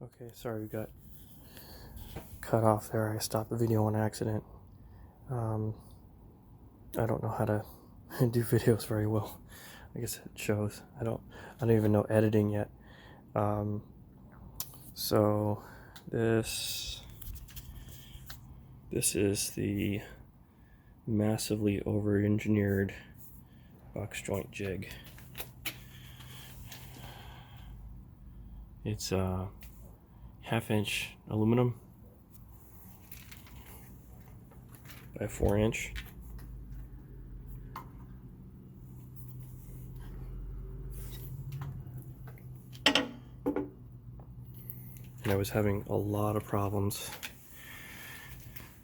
Okay, sorry we got cut off there. I stopped the video on accident. I don't know how to do videos very well. I guess it shows. I don't even know editing yet. So this is the massively over-engineered box joint jig. It's a half-inch aluminum by 4-inch. And I was having a lot of problems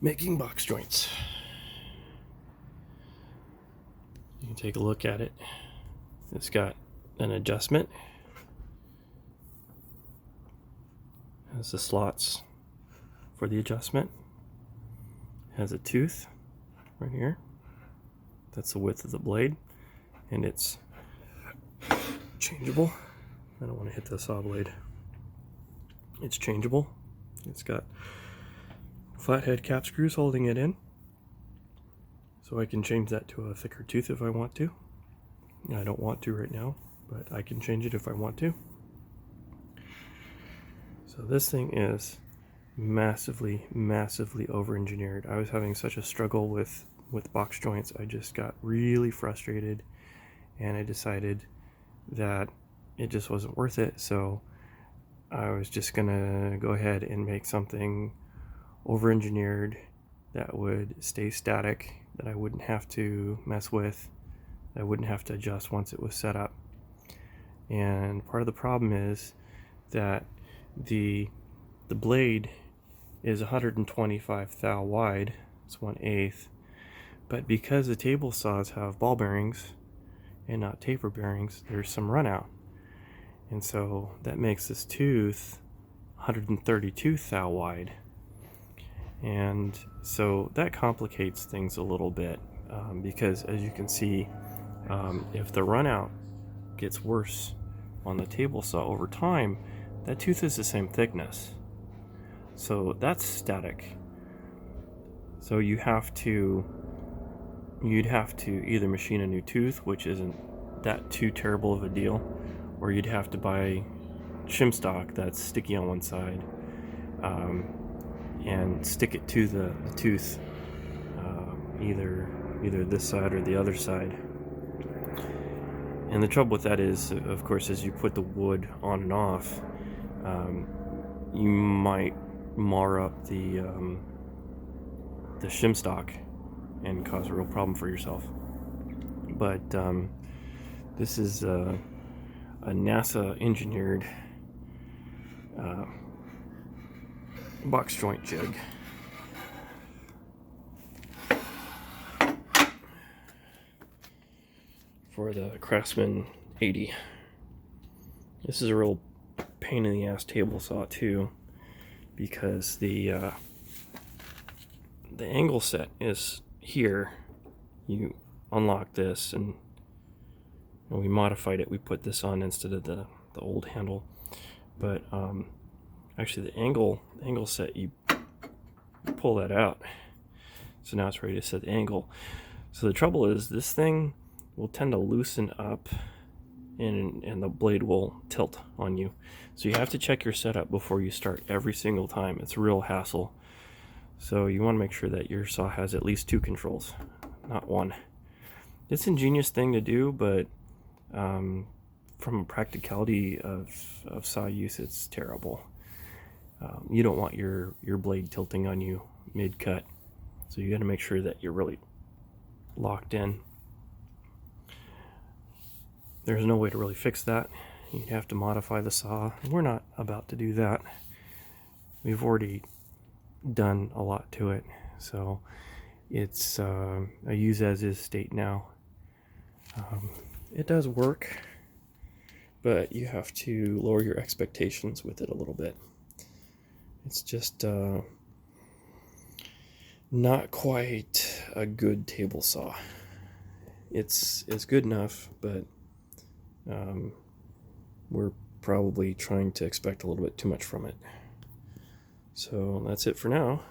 making box joints. You can take a look at it. It's got an adjustment. It has the slots for the adjustment. It has a tooth right here. That's the width of the blade. And it's changeable. I don't want to hit the saw blade. It's changeable. It's got flathead cap screws holding it in, so I can change that to a thicker tooth if I want to. I don't want to right now, but I can change it if I want to. So this thing is massively over-engineered. I was having such a struggle with box joints. I just got really frustrated, and I decided that it just wasn't worth it. So I was just gonna go ahead and make something over-engineered that would stay static, that I wouldn't have to mess with, that I wouldn't have to adjust once it was set up. And part of the problem is that the blade is 125 thou wide, it's 1/8, but because the table saws have ball bearings and not taper bearings, there's some run out. And so that makes this tooth 132 thou wide. And so that complicates things a little bit, because as you can see, if the run out gets worse on the table saw over time, that tooth is the same thickness. So that's static. So you'd have to either machine a new tooth, which isn't that too terrible of a deal, or you'd have to buy shim stock that's sticky on one side, and stick it to the tooth, either this side or the other side. And the trouble with that is, of course, as you put the wood on and off, you might mar up the shim stock and cause a real problem for yourself. But this is a NASA engineered box joint jig. For the Craftsman 80. This is a real pain in the ass table saw too, because the angle set is here. You unlock this, and when we modified it, we put this on instead of the old handle. But actually the angle set, you pull that out, so now it's ready to set the angle. So the trouble is, this thing will tend to loosen up, and the blade will tilt on you. So you have to check your setup before you start every single time. It's a real hassle. So you want to make sure that your saw has at least 2 controls, not 1. It's an ingenious thing to do, but from a practicality of saw use, it's terrible. You don't want your blade tilting on you mid-cut, so you got to make sure that you're really locked in. There's no way to really fix that. You'd have to modify the saw. We're not about to do that. We've already done a lot to it, so it's a use as is state now. It does work, but you have to lower your expectations with it a little bit. It's just not quite a good table saw. It's good enough, but we're probably trying to expect a little bit too much from it. So that's it for now.